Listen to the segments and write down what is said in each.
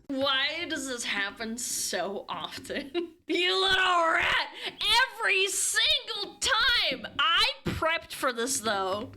Why does this happen so often? You little rat! Every single time! I prepped for this though.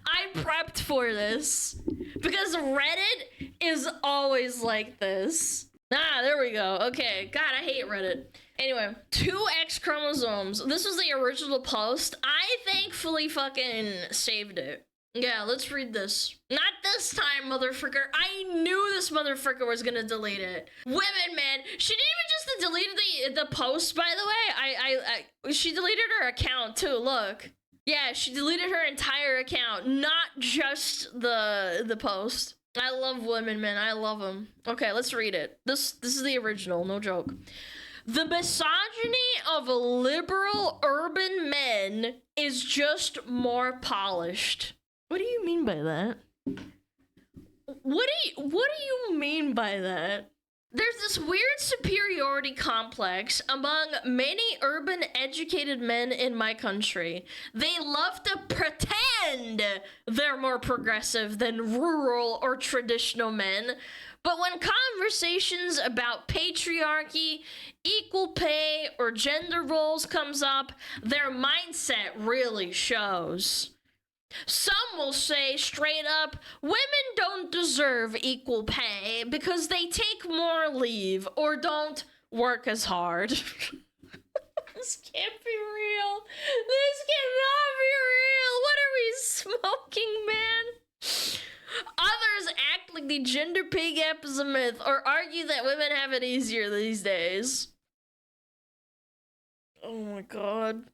I prepped for this. Because Reddit is always like this. Ah, there we go. Okay. God, I hate Reddit. Anyway, 2 X chromosomes. This was the original post. I thankfully fucking saved it. Yeah, let's read this. Not this time, motherfucker. I knew this motherfucker was gonna delete it. Women, man. She didn't even just delete the post, by the way. She deleted her account too, look. Yeah, she deleted her entire account, not just the post. I love women, man. I love them. Okay, let's read it. This is the original, no joke. The misogyny of liberal urban men is just more polished. What do you mean by that? What do you mean by that? There's this weird superiority complex among many urban educated men in my country. They love to pretend they're more progressive than rural or traditional men. But when conversations about patriarchy, equal pay, or gender roles comes up, their mindset really shows. Some will say straight up, women don't deserve equal pay because they take more leave or don't work as hard. This can't be real. This cannot be real. What are we smoking, man? Others act like the gender pay gap is a myth or argue that women have it easier these days. Oh my god.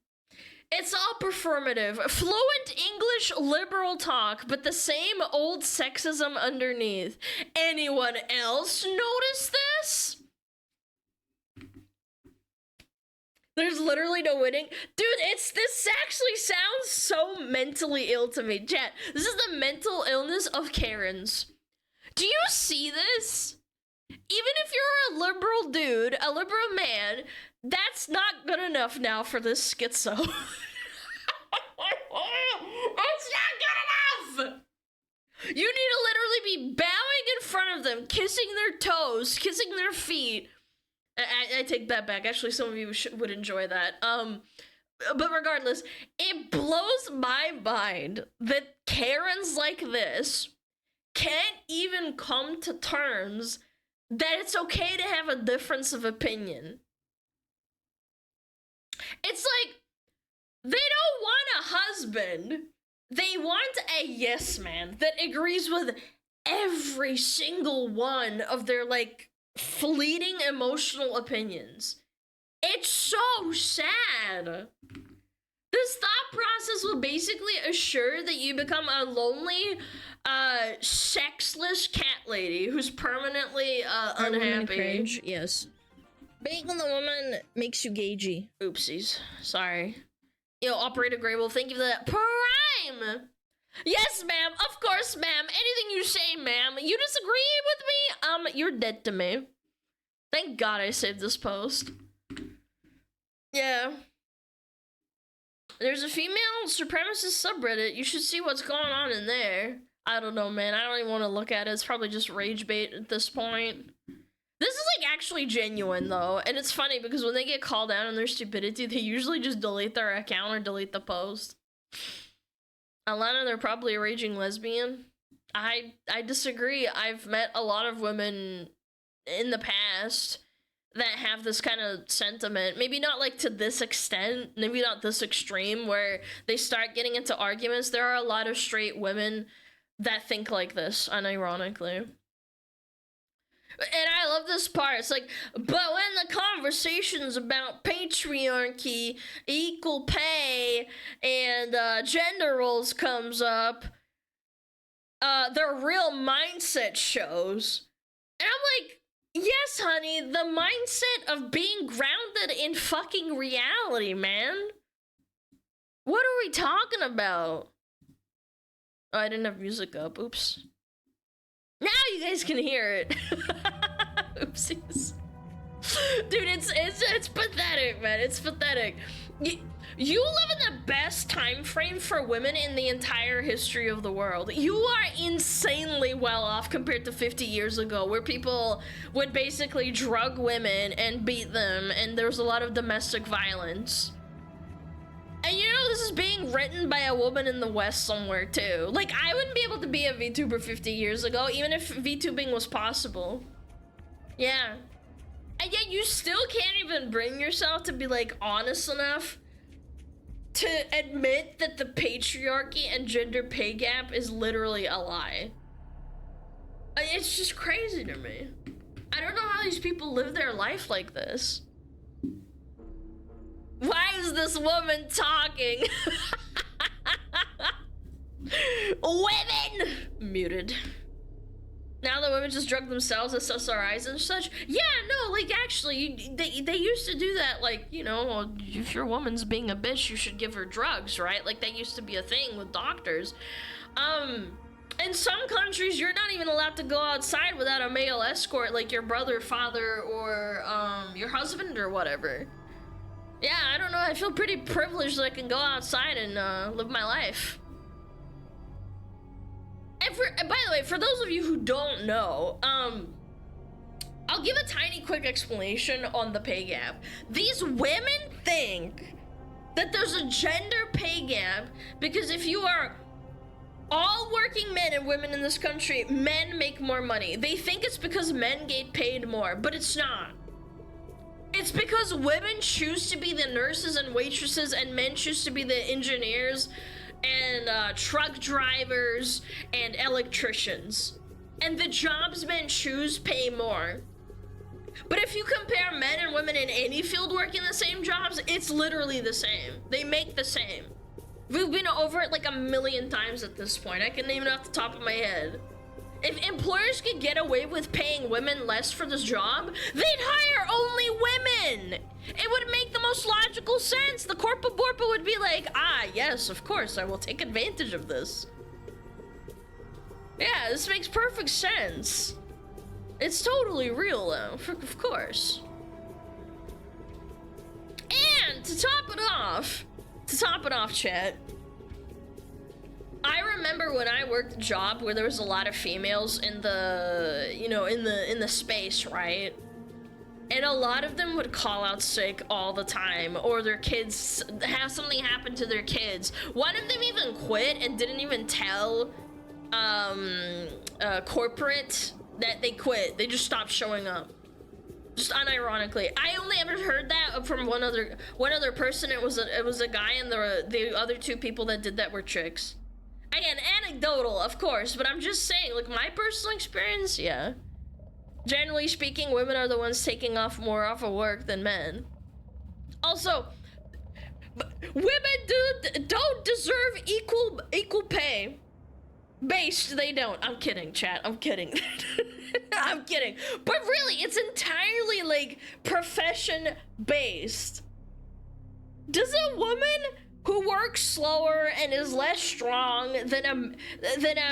It's all performative. Fluent English liberal talk, but the same old sexism underneath. Anyone else notice this? There's literally no winning. Dude, this actually sounds so mentally ill to me. Chat, this is the mental illness of Karens. Do you see this? Even if you're a liberal dude, a liberal man, that's not good enough now for this schizo. It's not good enough! You need to literally be bowing in front of them, kissing their toes, kissing their feet. I take that back. Actually, some of you would enjoy that. But regardless, it blows my mind that Karens like this can't even come to terms that it's okay to have a difference of opinion. It's like, they don't want a husband. They want a yes man that agrees with every single one of their, like, fleeting emotional opinions. It's so sad. This thought process will basically assure that you become a lonely, sexless cat lady who's permanently, unhappy. Cringe? Yes. Being the woman makes you gagey. Oopsies. Sorry. Yo, Operator Grable, thank you for that. Prime! Yes, ma'am. Of course, ma'am. Anything you say, ma'am. You disagree with me? You're dead to me. Thank God I saved this post. Yeah. There's a female supremacist subreddit. You should see what's going on in there. I don't know, man. I don't even want to look at it. It's probably just rage bait at this point. This is, like, actually genuine, though. And it's funny because when they get called out on their stupidity, they usually just delete their account or delete the post. Alana, they're probably a raging lesbian. I disagree. I've met a lot of women in the past that have this kind of sentiment. Maybe not, like, to this extent. Maybe not this extreme where they start getting into arguments. There are a lot of straight women that think like this, unironically. And I love this part. It's like, but when the conversations about patriarchy, equal pay, and gender roles comes up, their real mindset shows. And I'm like, yes, honey, the mindset of being grounded in fucking reality, man. What are we talking about? Oh, I didn't have music up. Oops. Now you guys can hear it. Oopsies. Dude, it's pathetic, man. It's pathetic. You live in the best time frame for women in the entire history of the world. You are insanely well off compared to 50 years ago, where people would basically drug women and beat them, and there was a lot of domestic violence. And you know, this is being written by a woman in the West somewhere too. Like, I wouldn't be able to be a VTuber 50 years ago, even if VTubing was possible. Yeah. And yet you still can't even bring yourself to be, like, honest enough to admit that the patriarchy and gender pay gap is literally a lie. It's just crazy to me. I don't know how these people live their life like this. Why is this woman talking? Women! Muted. Now the women just drug themselves as SSRIs and such. Yeah, no, like, actually, they used to do that, like, you know, if your woman's being a bitch, you should give her drugs, right? Like, that used to be a thing with doctors. In some countries, you're not even allowed to go outside without a male escort, like your brother, father, or, your husband or whatever. Yeah, I don't know, I feel pretty privileged that I can go outside and, live my life. And by the way, for those of you who don't know, I'll give a tiny quick explanation on the pay gap. These women think that there's a gender pay gap because if you are all working men and women in this country, men make more money. They think it's because men get paid more, but it's not. It's because women choose to be the nurses and waitresses and men choose to be the engineers and truck drivers and electricians. And the jobs men choose pay more. But if you compare men and women in any field working the same jobs, it's literally the same. They make the same. We've been over it like a million times at this point. I can name it off the top of my head. If employers could get away with paying women less for this job, they'd hire only women. It would make the most logical sense. The Corpo Borpo would be like, ah, yes, of course, I will take advantage of this. Yeah, this makes perfect sense. It's totally real, though, of course. And to top it off, chat, I remember when I worked a job where there was a lot of females in the, you know, in the space, right? And a lot of them would call out sick all the time, or their kids have something happen to their kids. One of them even quit and didn't even tell corporate that they quit. They just stopped showing up. Just unironically. I only ever heard that from one other person. It was a guy, and the other two people that did that were chicks. Again, anecdotal, of course, but I'm just saying, like, my personal experience, yeah. Generally speaking, women are the ones taking more off of work than men. Also, women don't deserve equal pay. Based, they don't. I'm kidding, chat. I'm kidding. I'm kidding. But really, it's entirely, like, profession-based. Does a woman who works slower and is less strong than a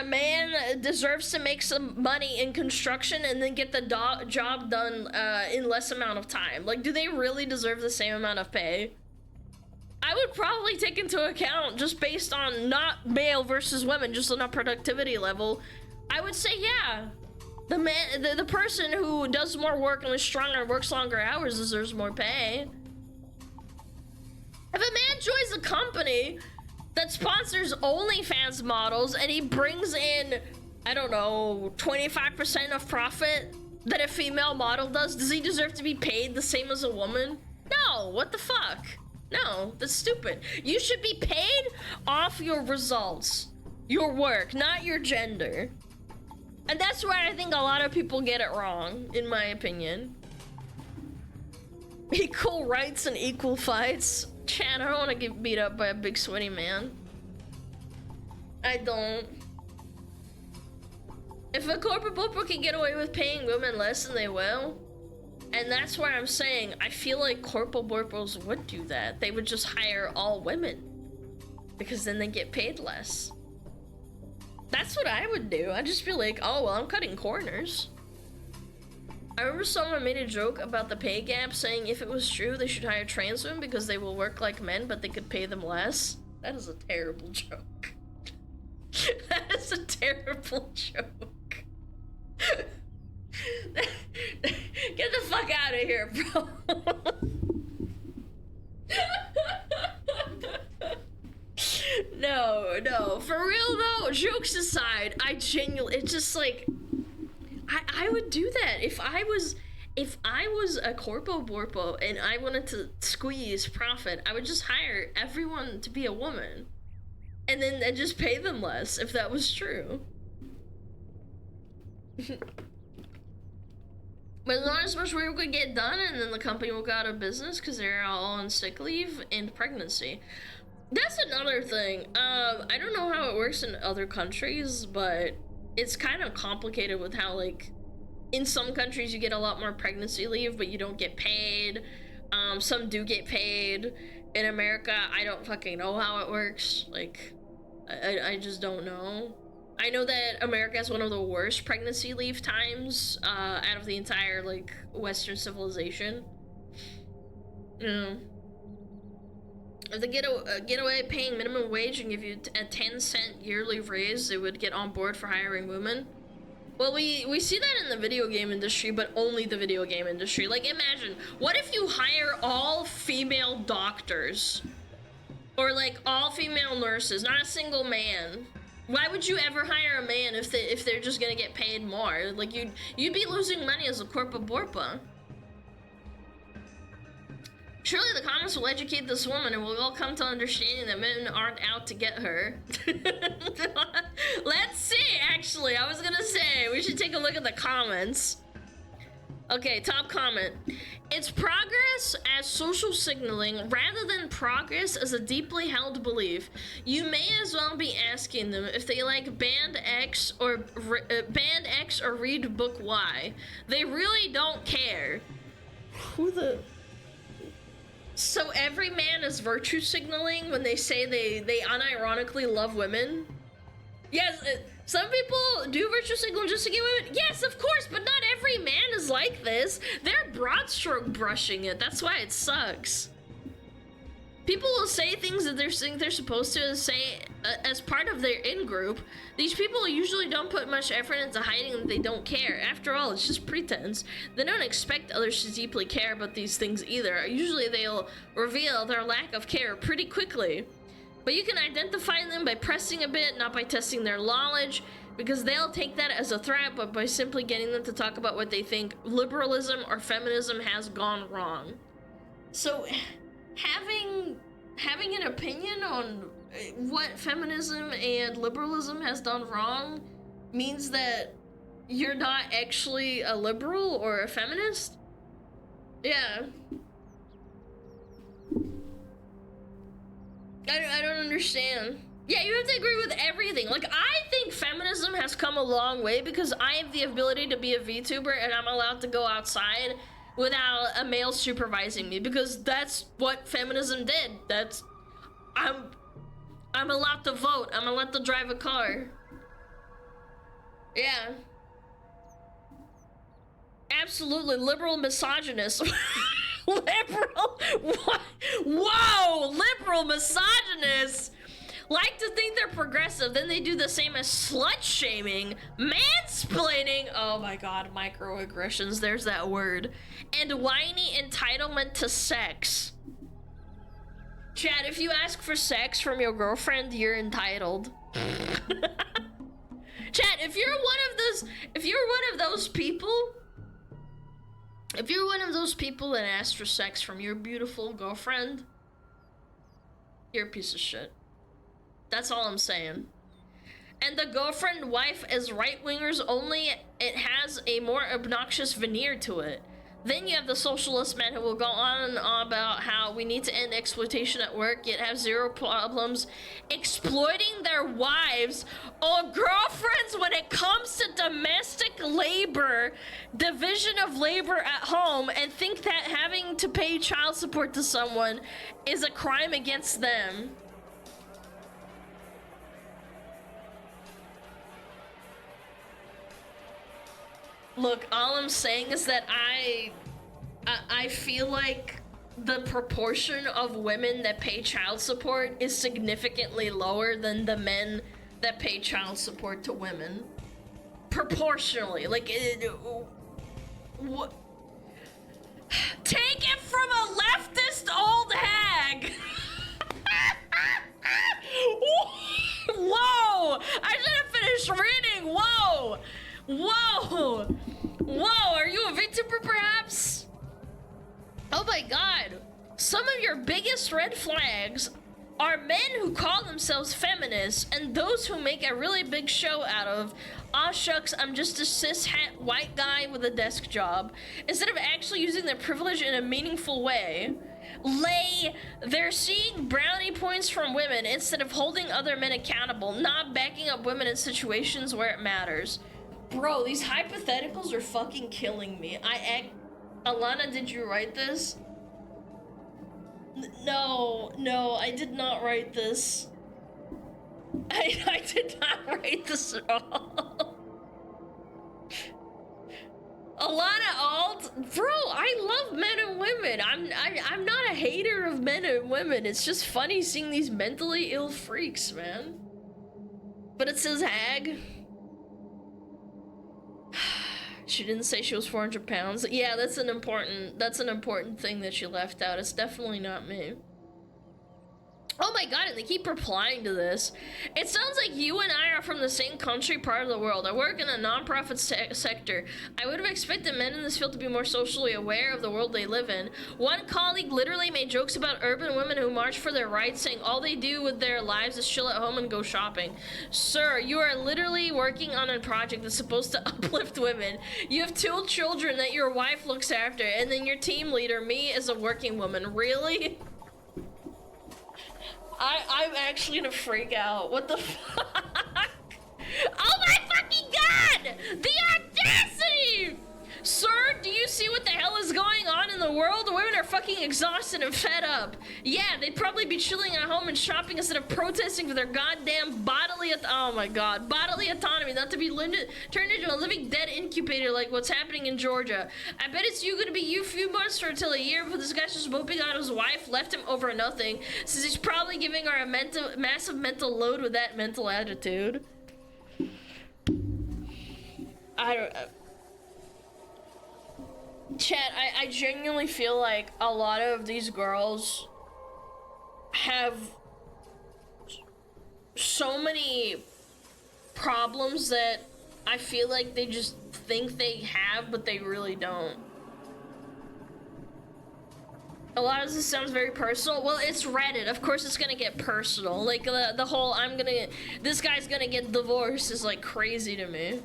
man deserves to make some money in construction and then get the job done in less amount of time? Like, do they really deserve the same amount of pay? I would probably take into account, just based on not male versus women, just on a productivity level, I would say, yeah, the person who does more work and is stronger and works longer hours deserves more pay. If a man joins a company that sponsors OnlyFans models and he brings in, I don't know, 25% of profit that a female model does he deserve to be paid the same as a woman? No, what the fuck? No, that's stupid. You should be paid off your results, your work, not your gender. And that's where I think a lot of people get it wrong, in my opinion. Equal rights and equal fights. Chan, I don't want to get beat up by a big sweaty man. I don't. If a corporate bookbook can get away with paying women less, then they will. And that's why I'm saying, I feel like Corpo Borpos would do that. They would just hire all women. Because then they get paid less. That's what I would do. I'd just be like, oh, well, I'm cutting corners. I remember someone made a joke about the pay gap, saying if it was true, they should hire trans women because they will work like men, but they could pay them less. That is a terrible joke. That is a terrible joke. Get the fuck out of here, bro. No, for real though, jokes aside, it's just like, I would do that if I was a corpo borpo and I wanted to squeeze profit. I would just hire everyone to be a woman and just pay them less if that was true. But not as much work would get done, and then the company will go out of business because they're all on sick leave and pregnancy. That's another thing. I don't know how it works in other countries, but it's kind of complicated with how, like, in some countries you get a lot more pregnancy leave, but you don't get paid. Some do get paid. In America, I don't fucking know how it works. Like, I just don't know. I know that America has one of the worst pregnancy leave times out of the entire, like, Western civilization. You know. If they get away paying minimum wage and give you a 10-cent yearly raise, they would get on board for hiring women. Well, we see that in the video game industry, but only the video game industry. Like, imagine, what if you hire all female doctors? Or, like, all female nurses, not a single man? Why would you ever hire a man if they're just gonna get paid more? Like, you'd be losing money as a corpo borpa. Surely the comments will educate this woman and we'll all come to understanding that men aren't out to get her. Let's see, actually. I was gonna say, we should take a look at the comments. Okay, top comment. It's progress as social signaling rather than progress as a deeply held belief. You may as well be asking them if they like band X or read book Y. They really don't care. Who the... So every man is virtue signaling when they say they unironically love women? Yes, some people do virtue signal just to get women. Yes, of course, but not every man is like this. They're broad stroke brushing it. That's why it sucks. People will say things that they're supposed to say as part of their in-group. These people usually don't put much effort into hiding that they don't care. After all, it's just pretense. They don't expect others to deeply care about these things either. Usually they'll reveal their lack of care pretty quickly. But you can identify them by pressing a bit, not by testing their knowledge, because they'll take that as a threat, but by simply getting them to talk about what they think liberalism or feminism has gone wrong. So, having an opinion on what feminism and liberalism has done wrong means that you're not actually a liberal or a feminist? Yeah. I don't understand. Yeah, you have to agree with everything. Like, I think feminism has come a long way because I have the ability to be a VTuber and I'm allowed to go outside without a male supervising me, because that's what feminism did. I'm allowed to vote. I'm allowed to drive a car. Yeah. Absolutely liberal misogynist. Liberal? What? Whoa! Liberal misogynists like to think they're progressive, then they do the same as slut shaming, mansplaining, oh my god, microaggressions, there's that word, and whiny entitlement to sex. Chad, if you ask for sex from your girlfriend, you're entitled. Chad, if you're one of those people that ask for sex from your beautiful girlfriend, you're a piece of shit. That's all I'm saying. And the girlfriend wife as right-wingers only, it has a more obnoxious veneer to it. Then you have the socialist men who will go on and on about how we need to end exploitation at work, yet have zero problems exploiting their wives or girlfriends when it comes to domestic labor, division of labor at home, and think that having to pay child support to someone is a crime against them. Look, all I'm saying is that I feel like the proportion of women that pay child support is significantly lower than the men that pay child support to women. Proportionally, like, what? Take it from a leftist old hag! Whoa! I should have finished reading! Whoa! Whoa! Whoa, are you a VTuber perhaps? Oh my god. Some of your biggest red flags are men who call themselves feminists and those who make a really big show out of, aw shucks, I'm just a cis-het white guy with a desk job, instead of actually using their privilege in a meaningful way. They're seeing brownie points from women instead of holding other men accountable, not backing up women in situations where it matters. Bro, these hypotheticals are fucking killing me. Alana, did you write this? No, I did not write this. I did not write this at all. Alana Alt, bro, I love men and women. I'm not a hater of men and women. It's just funny seeing these mentally ill freaks, man. But it says hag. She didn't say she was 400 pounds. Yeah, that's an important thing that she left out. It's definitely not me. Oh my god, and they keep replying to this. It sounds like you and I are from the same country, part of the world. I work in a non-profit sector. I would have expected men in this field to be more socially aware of the world they live in. One colleague literally made jokes about urban women who march for their rights, saying all they do with their lives is chill at home and go shopping. Sir, you are literally working on a project that's supposed to uplift women. You have 2 children that your wife looks after, and then your team leader, me, is a working woman. Really? I'm actually gonna freak out. What the fuck? Oh my fucking god! The audacity! Sir, do you see what the hell is going on in the world? Women are fucking exhausted and fed up. Yeah, they'd probably be chilling at home and shopping instead of protesting for their goddamn bodily bodily autonomy, not to be turned into a living dead incubator like what's happening in Georgia. I bet it's gonna be you few months or until a year before this guy's just moping on his wife, left him over nothing, since he's probably giving her a massive mental load with that mental attitude. Chat, I genuinely feel like a lot of these girls have so many problems that I feel like they just think they have, but they really don't. A lot of this sounds very personal. Well, it's Reddit. Of course it's gonna get personal. Like, the whole this guy's gonna get divorced is, like, crazy to me.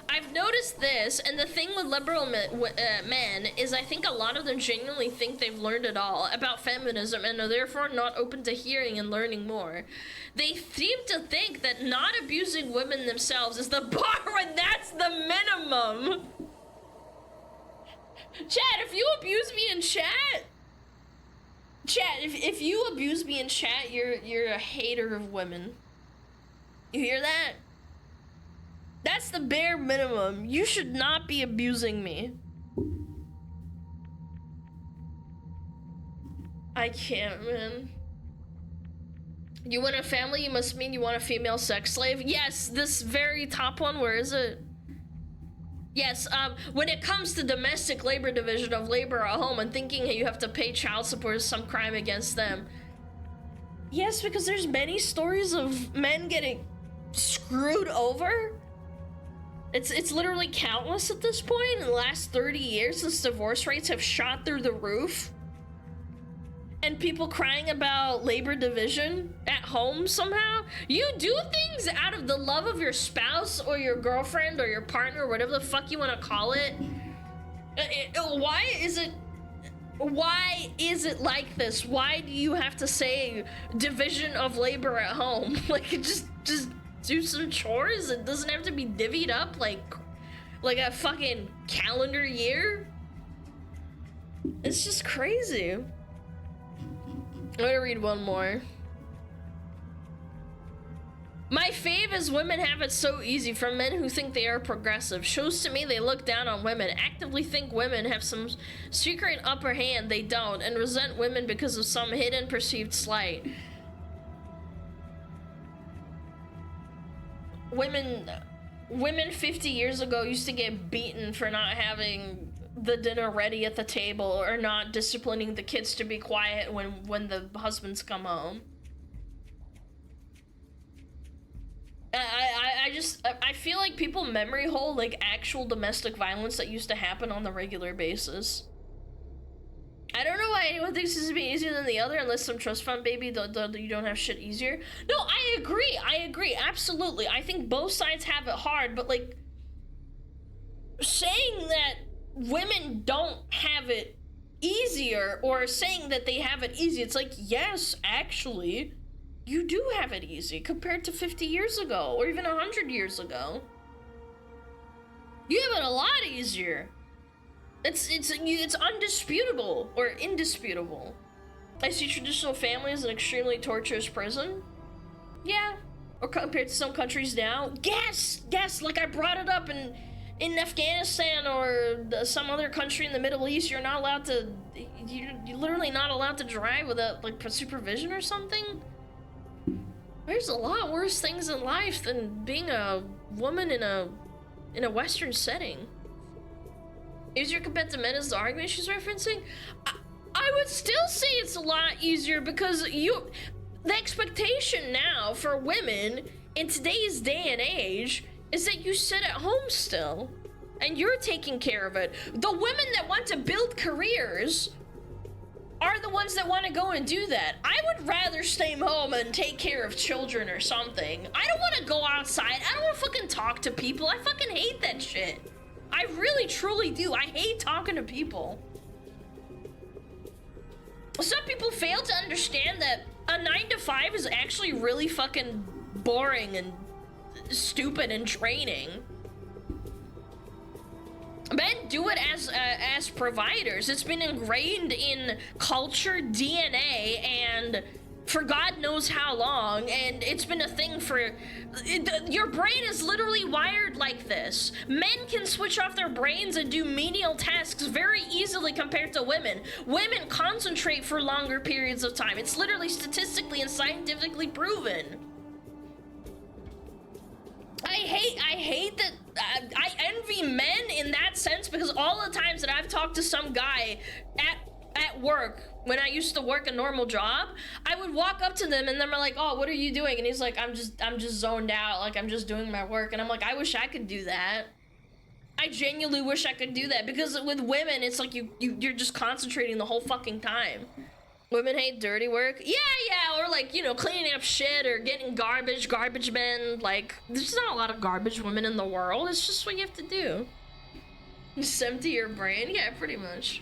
I've noticed this, and the thing with liberal men is I think a lot of them genuinely think they've learned it all about feminism and are therefore not open to hearing and learning more. They seem to think that not abusing women themselves is the bar when that's the minimum. Chat, if you abuse me in chat, if you abuse me in chat, you're a hater of women. You hear that? That's the bare minimum. You should not be abusing me. I can't, man. You want a family, you must mean you want a female sex slave? Yes, this very top one, where is it? Yes, when it comes to domestic labor division of labor at home and thinking you have to pay child support is some crime against them. Yes, because there's many stories of men getting screwed over. It's literally countless at this point. In the last 30 years, since divorce rates have shot through the roof. And people crying about labor division at home somehow. You do things out of the love of your spouse or your girlfriend or your partner, or whatever the fuck you want to call it. Why is it like this? Why do you have to say division of labor at home? Like, just do some chores. It doesn't have to be divvied up like a fucking calendar year. It's just crazy. I'm gonna read one more. My fave is women have it so easy from men who think they are progressive. Shows to me they look down on women, actively think women have some secret upper hand they don't, and resent women because of some hidden perceived slight. Women 50 years ago used to get beaten for not having the dinner ready at the table or not disciplining the kids to be quiet when the husbands come home. I feel like people memory hole like actual domestic violence that used to happen on the regular basis. I don't know why anyone thinks this is be easier than the other, unless some trust fund baby you don't have shit easier. No, I agree, absolutely. I think both sides have it hard, but like saying that women don't have it easier or saying that they have it easy, it's like, yes, actually, you do have it easy compared to 50 years ago or even 100 years ago. You have it a lot easier. It's undisputable or indisputable. I see traditional family as an extremely torturous prison. Yeah, or compared to some countries now. Yes, like I brought it up in Afghanistan or some other country in the Middle East. You're not allowed to. You're literally not allowed to drive without like supervision or something. There's a lot worse things in life than being a woman in a Western setting. Easier compared to men is the argument she's referencing? I would still say it's a lot easier because the expectation now for women in today's day and age is that you sit at home still and you're taking care of it. The women that want to build careers are the ones that want to go and do that. I would rather stay home and take care of children or something. I don't want to go outside. I don't want to fucking talk to people. I fucking hate that shit. I really, truly do. I hate talking to people. Some people fail to understand that a 9 to 5 is actually really fucking boring and stupid and draining. Men do it as providers. It's been ingrained in culture, DNA, and for God knows how long, and it's been a thing for... Your brain is literally wired like this. Men can switch off their brains and do menial tasks very easily compared to women. Women concentrate for longer periods of time. It's literally statistically and scientifically proven. I hate that. I envy men in that sense because all the times that I've talked to some guy at work, when I used to work a normal job, I would walk up to them and they're like, "Oh, what are you doing?" And he's like, I'm just zoned out, like I'm just doing my work." And I'm like, I wish I could do that. I genuinely wish I could do that because with women, it's like you're just concentrating the whole fucking time. Women hate dirty work. Yeah, or like, you know, cleaning up shit or getting garbage men. Like, there's not a lot of garbage women in the world. It's just what you have to do. Just empty your brain. Yeah, pretty much.